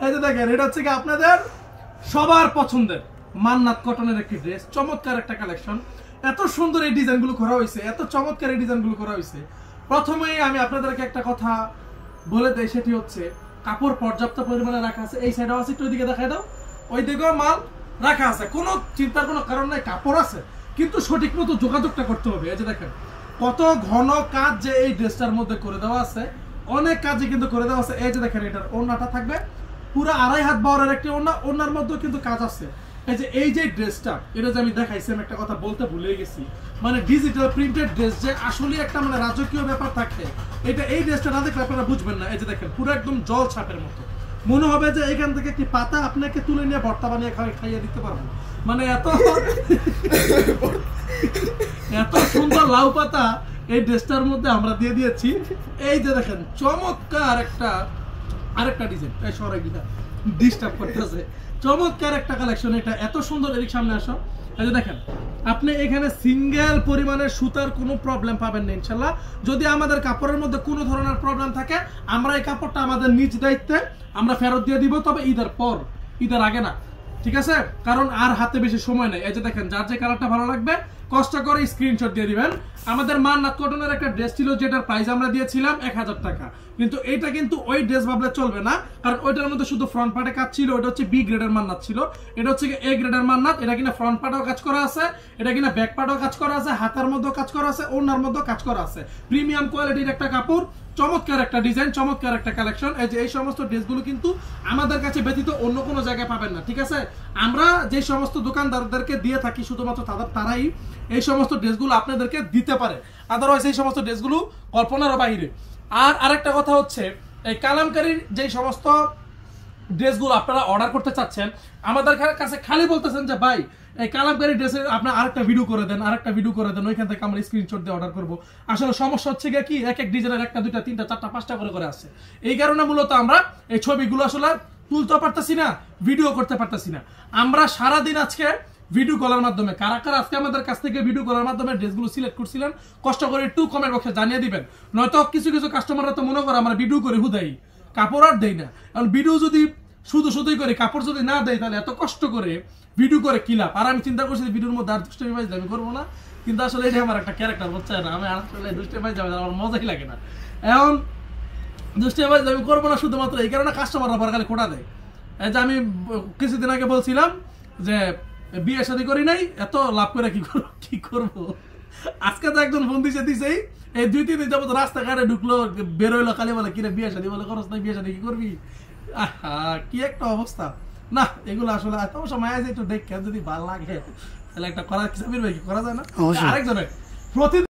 এই যে দেখেন এটা হচ্ছে কি আপনাদের সবার পছন্দের মান্নাত কটনের একটি ড্রেস, চমৎকার একটা কালেকশন। এত সুন্দর এই ডিজাইনগুলো করা হয়েছে, এত চমৎকার এই ডিজাইনগুলো করা হয়েছে। প্রথমেই আমি আপনাদেরকে একটা কথা বলে দেই, সেটি হচ্ছে কাপড় পর্যাপ্ত পরিমাণে রাখা আছে। এই সাইডেও আছে, একটু ওইদিকে দেখাই দাও, ওই দিকেও মাল রাখা আছে, কোনো চিন্তার কোনো কারণ নাই। কাপড় আছে, কিন্তু সঠিক মতো যোগাযোগটা করতে হবে। এই যে দেখেন কত ঘন কাজ যে এই ড্রেসটার মধ্যে করে দেওয়া আছে, অনেক কাজে কিন্তু করে দেওয়া আছে। এই যে দেখেন এটার ওড়নাটা থাকবে পুরো 2.5 হাত বহরের একটি ওড়না, ওড়নার মধ্যেও কিন্তু কাজ আছে। এই যে ড্রেসটা, এটা যে আমি দেখাইছি, আমি একটা কথা বলতে ভুলে গেছি, মানে ডিজিটাল প্রিন্টেড ড্রেস যে আসলে একটা মানে রাজকীয় ব্যাপার থাকে, এটা এই ড্রেসটা না দেখলে আপনারা বুঝবেন না। এই যে দেখেন পুরো একদম জল ছাপের মতো, মনে হবে যে এখান থেকে একটি পাতা আপনাকে তুলে নিয়ে ভর্তা বানিয়ে খাইয়ে দিতে পারবো, মানে এত এত সুন্দর লাউ পাতা এই ড্রেসটার মধ্যে আমরা দিয়ে দিয়েছি। এই যে দেখেন চমৎকার আরেকটা ডিজাইন, এই সরাই গিটা ডিস্টার্ব করতেছে, চমৎকার একটা কালেকশন। এটা এত সুন্দর, এদিক সামনে আসো। এই যে দেখেন আপনি এখানে সিঙ্গেল পরিমাণের সুতার কোনো প্রবলেম পাবেন না ইনশাল্লাহ। যদি আমাদের কাপড়ের মধ্যে কোনো ধরনের প্রবলেম থাকে, আমরা এই কাপড়টা আমাদের নিজ দায়িত্বে আমরা ফেরত দিয়ে দিব, তবে ঈদের পর, ঈদের আগে না, ঠিক আছে? কারণ আর হাতে বেশি সময় নেই। এই যে দেখেন যার যে কালারটা ভালো লাগবে কষ্ট করে স্ক্রিনশট দিয়ে দিবেন। আমাদের মান্নাত কটনের একটা ড্রেস ছিল যেটার প্রাইস আমরা দিয়েছিলাম 1000 টাকা, কিন্তু এটা কিন্তু ওই ড্রেস ভাবলে চলবে না, কারণ ওইটার মধ্যে শুধু ফ্রন্ট পার্টে কাজ ছিল, ওটা হচ্ছে বি গ্রেডের মান্নাত ছিল। এটা হচ্ছে এ গ্রেডের মান্নাত, এটা কিনা ফ্রন্ট পার্টেও কাজ করা আছে, এটা কিনা ব্যাক পার্টেও কাজ করা আছে, হাতার মধ্যেও কাজ করা আছে, ওড়নার মধ্যেও কাজ করা আছে। প্রিমিয়াম কোয়ালিটির একটা কাপড়, চমৎকার একটা ডিজাইন, চমৎকার একটা কালেকশন। এই যে এই সমস্ত ড্রেসগুলো কিন্তু আমাদের কাছে ব্যতীত অন্য কোনো জায়গায় পাবেন না, ঠিক আছে? আমরা যে সমস্ত দোকানদারদেরকে দিয়ে থাকি শুধুমাত্র তারাই এই সমস্ত ড্রেসগুলো আপনাদেরকে দিতে পারে, আদারওয়াইজ এই সমস্ত ড্রেসগুলো কল্পনার বাইরে। আর আরেকটা কথা হচ্ছে, এই কালামকারীর যে সমস্ত ড্রেসগুলো আপনারা অর্ডার করতে চাচ্ছেন, আমাদের কাছে খালি বলতেছেন যে ভাই এই কালামকারী ড্রেসের আপনার আরেকটা ভিডিও করে দেন, আরেকটা ভিডিও করে দেন, ওইখান থেকে আমরা স্ক্রিনশট দিয়ে অর্ডার করবো। আসলে সমস্যা হচ্ছে কি, এক এক ডিজাইনের 1, 2, 3, 4, 5টা করে আসে। এই কারণে মূলত আমরা এই ছবিগুলো আসলে তুলতে পারতেছি না, ভিডিও করতে পারতেছি না। আমরা সারাদিন আজকে ভিডিও কলার মাধ্যমে, কারা কারা আজকে আমাদের কাছ থেকে ভিডিও কলার মাধ্যমে ড্রেসগুলো সিলেক্ট করছিলেন, কষ্ট করে একটু কমেন্ট বক্সে জানিয়ে দিবেন। নয়তো কিছু কাস্টমাররা তো মনে করে আমরা ভিডিও করে হুদাই, কাপড় আর দেই না। কারণ ভিডিও যদি শুধুই করি, কাপড় যদি না দেয়, তাহলে এত কষ্ট করে ভিডিও করে কি লাভ? আর আমি চিন্তা করছি ভিডিওর মধ্যে আর দুষ্টামি বাজলে আমি করবো না, কিন্তু আসলে এটা আমার একটা ক্যারেক্টার, বুঝছে না? আমি আসলে দুষ্টামি বাজ যাবে, আমার মজাই লাগে না। এখন দুষ্টামি বাজলে আমি করবো না শুধুমাত্র এই কারণে কাস্টমাররা পরে খালি খোটা দেয়। এই যে আমি কিছুদিন আগে বলছিলাম যে বিয়ে শাদী করি নাই, এত লাভ করে কি করবো? আজকে তো একজন ফোন দিছেই, এই 2-3 দিন যাবো রাস্তাঘাটে ঢুকলো, বেরোইলো, খালি বলে কিরে বিয়ে শাদী, বলে খরচ নাই, বিয়ে শাদী কি করবি? কি একটা অবস্থা না, এগুলো আসলে অবশ্য মায়া যে একটু দেখে যদি ভালো লাগে তাহলে একটা করা, কি করা যায় না? আরেকজনের প্রতি